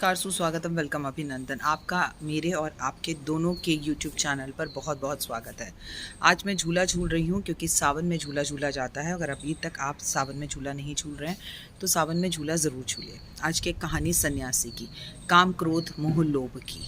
नमस्कार, सुस्वागतम, वेलकम, अभिनंदन। आपका मेरे और आपके दोनों के यूट्यूब चैनल पर बहुत बहुत स्वागत है। आज मैं झूला झूल रही हूँ क्योंकि सावन में झूला झूला जाता है। अगर अभी तक आप सावन में झूला नहीं झूल रहे हैं तो सावन में झूला ज़रूर झूलिए। आज की एक कहानी सन्यासी की, काम क्रोध मोह लोभ की,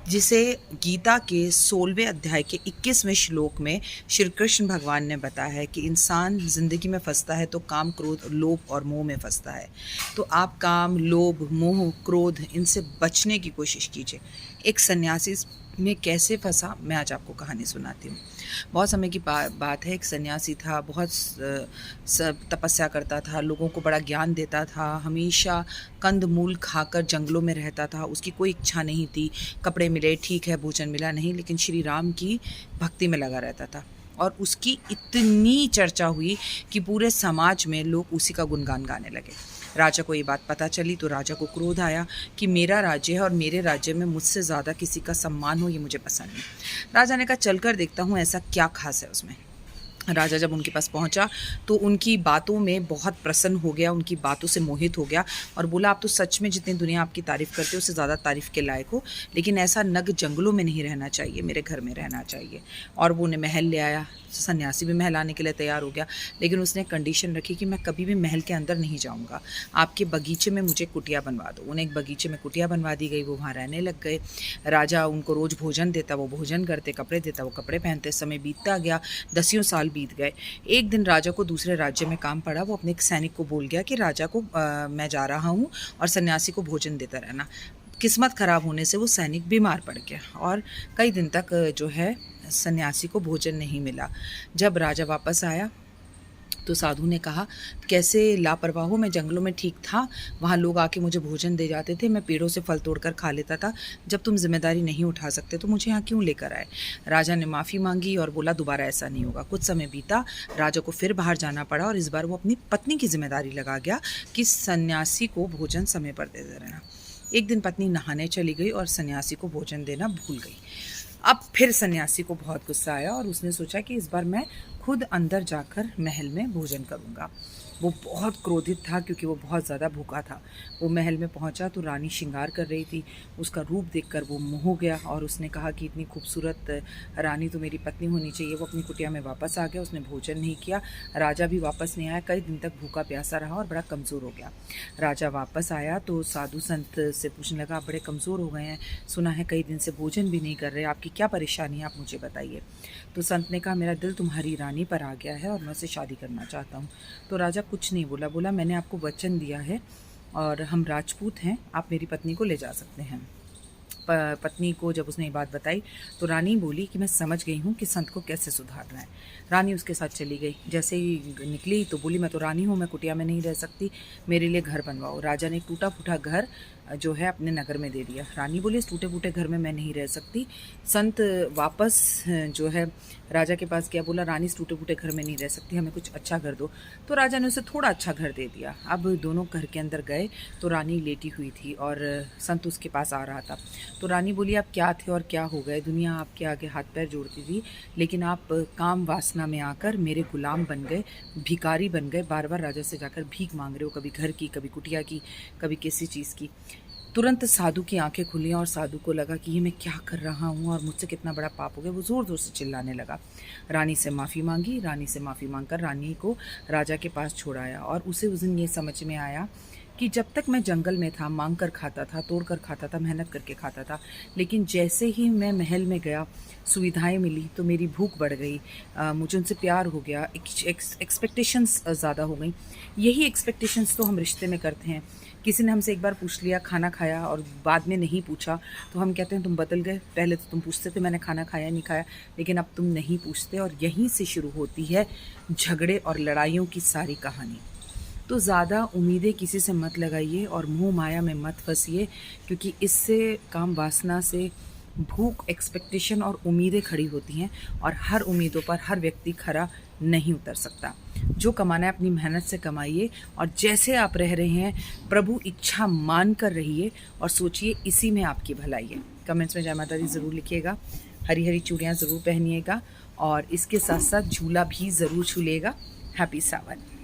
जिसे गीता के 16वें अध्याय के 21वें श्लोक में श्री कृष्ण भगवान ने बताया है कि इंसान ज़िंदगी में फंसता है तो काम क्रोध लोभ और मोह में फंसता है। तो आप काम लोभ मोह क्रोध इनसे बचने की कोशिश कीजिए। एक सन्यासी में कैसे फंसा, मैं आज आपको कहानी सुनाती हूँ। बहुत समय की बात है। एक सन्यासी था, बहुत तपस्या करता था, लोगों को बड़ा ज्ञान देता था, हमेशा कंद मूल खाकर जंगलों में रहता था। उसकी कोई इच्छा नहीं थी, कपड़े मिले ठीक है, भोजन मिला नहीं, लेकिन श्री राम की भक्ति में लगा रहता था। और उसकी इतनी चर्चा हुई कि पूरे समाज में लोग उसी का गुणगान गाने लगे। राजा को ये बात पता चली तो राजा को क्रोध आया कि मेरा राज्य है और मेरे राज्य में मुझसे ज़्यादा किसी का सम्मान हो, ये मुझे पसंद नहीं। राजा ने कहा चलकर देखता हूँ ऐसा क्या खास है उसमें। राजा जब उनके पास पहुंचा तो उनकी बातों में बहुत प्रसन्न हो गया, उनकी बातों से मोहित हो गया और बोला आप तो सच में जितनी दुनिया आपकी तारीफ़ करते हो उससे ज़्यादा तारीफ़ के लायक हो, लेकिन ऐसा नग जंगलों में नहीं रहना चाहिए, मेरे घर में रहना चाहिए। और वो उन्हें महल ले आया। सन्यासी भी महल आने के लिए तैयार हो गया, लेकिन उसने कंडीशन रखी कि मैं कभी भी महल के अंदर नहीं जाऊँगा, आपके बगीचे में मुझे कुटिया बनवा दो। उन्हें एक बगीचे में कुटिया बनवा दी गई, वो वहाँ रहने लग गए। राजा उनको रोज़ भोजन देता, वो भोजन करते, कपड़े देता, वो कपड़े पहनते। समय बीतता गया, 10 साल बीत गए। एक दिन राजा को दूसरे राज्य में काम पड़ा। वो अपने एक सैनिक को बोल गया कि राजा को मैं जा रहा हूँ और सन्यासी को भोजन देता रहना। किस्मत खराब होने से वो सैनिक बीमार पड़ गया और कई दिन तक जो है सन्यासी को भोजन नहीं मिला। जब राजा वापस आया तो साधु ने कहा कैसे लापरवाह हो, मैं जंगलों में ठीक था, वहाँ लोग आके मुझे भोजन दे जाते थे, मैं पेड़ों से फल तोड़कर खा लेता था। जब तुम जिम्मेदारी नहीं उठा सकते तो मुझे यहाँ क्यों लेकर आए। राजा ने माफ़ी मांगी और बोला दोबारा ऐसा नहीं होगा। कुछ समय बीता, राजा को फिर बाहर जाना पड़ा और इस बार वो अपनी पत्नी की जिम्मेदारी लगा गया कि सन्यासी को भोजन समय पर दे रहना। एक दिन पत्नी नहाने चली गई और सन्यासी को भोजन देना भूल गई। अब फिर सन्यासी को बहुत गुस्सा आया और उसने सोचा कि इस बार मैं खुद अंदर जाकर महल में भोजन करूँगा। वो बहुत क्रोधित था क्योंकि वो बहुत ज़्यादा भूखा था। वो महल में पहुंचा तो रानी श्रृंगार कर रही थी। उसका रूप देखकर वो मोह गया और उसने कहा कि इतनी खूबसूरत रानी तो मेरी पत्नी होनी चाहिए। वो अपनी कुटिया में वापस आ गया, उसने भोजन नहीं किया। राजा भी वापस नहीं आया, कई दिन तक भूखा प्यासा रहा और बड़ा कमज़ोर हो गया। राजा वापस आया तो साधु संत से पूछने लगा आप बड़े कमज़ोर हो गए हैं, सुना है कई दिन से भोजन भी नहीं कर रहे, आपकी क्या परेशानी है, आप मुझे बताइए। तो संत ने कहा मेरा दिल तुम्हारी रानी पर आ गया है और मैं उससे शादी करना चाहता हूँ। तो राजा कुछ नहीं बोला, बोला मैंने आपको वचन दिया है और हम राजपूत हैं, आप मेरी पत्नी को ले जा सकते हैं। पत्नी को जब उसने ये बात बताई तो रानी बोली कि मैं समझ गई हूँ कि संत को कैसे सुधारना है। रानी उसके साथ चली गई। जैसे ही निकली तो बोली मैं तो रानी हूँ, मैं कुटिया में नहीं रह सकती, मेरे लिए घर बनवाओ। राजा ने टूटा फूटा घर जो है अपने नगर में दे दिया। रानी बोली इस टूटे फूटे घर में मैं नहीं रह सकती। संत वापस जो है राजा के पास गया, बोला रानी इस टूटे फूटे घर में नहीं रह सकती, हमें कुछ अच्छा घर दो। तो राजा ने उसे थोड़ा अच्छा घर दे दिया। अब दोनों घर के अंदर गए तो रानी लेटी हुई थी और संत उसके पास आ रहा था। तो रानी बोली आप क्या थे और क्या हो गए, दुनिया आपके आगे हाथ पैर जोड़ती थी, लेकिन आप काम वासना में आकर मेरे गुलाम बन गए, भिखारी बन गए, बार बार राजा से जाकर भीख मांग रहे हो, कभी घर की, कभी कुटिया की, कभी किसी चीज़ की। तुरंत साधु की आंखें खुली और साधु को लगा कि ये मैं क्या कर रहा हूँ और मुझसे कितना बड़ा पाप हो गया। वो ज़ोर ज़ोर से चिल्लाने लगा। रानी से माफ़ी मांगी। रानी से माफ़ी मांगकर रानी को राजा के पास छोड़ाया और उसे उस दिन ये समझ में आया कि जब तक मैं जंगल में था, मांग कर खाता था, तोड़ कर खाता था, मेहनत करके खाता था, लेकिन जैसे ही मैं महल में गया, सुविधाएं मिली तो मेरी भूख बढ़ गई, मुझे उनसे प्यार हो गया, एक्सपेक्टेशंस ज़्यादा हो गई। यही एक्सपेक्टेशंस तो हम रिश्ते में करते हैं। किसी ने हमसे एक बार पूछ लिया, खाना खाया, और बाद में नहीं पूछा तो हम कहते हैं तुम बदल गए, पहले तो तुम पूछते थे मैंने खाना खाया नहीं खाया, लेकिन अब तुम नहीं पूछते। और यहीं से शुरू होती है झगड़े और लड़ाइयों की सारी कहानी। तो ज़्यादा उम्मीदें किसी से मत लगाइए और मोह माया में मत फंसिए, क्योंकि इससे काम वासना से भूख, एक्सपेक्टेशन और उम्मीदें खड़ी होती हैं और हर उम्मीदों पर हर व्यक्ति खरा नहीं उतर सकता। जो कमाना है अपनी मेहनत से कमाइए और जैसे आप रह रहे हैं प्रभु इच्छा मान कर रहिए और सोचिए इसी में आपकी भलाई है। कमेंट्स में जय माता दी ज़रूर लिखिएगा, हरी हरी चूड़ियाँ ज़रूर पहनिएगा और इसके साथ साथ झूला भी ज़रूर झूलिएगा। हैप्पी सावन।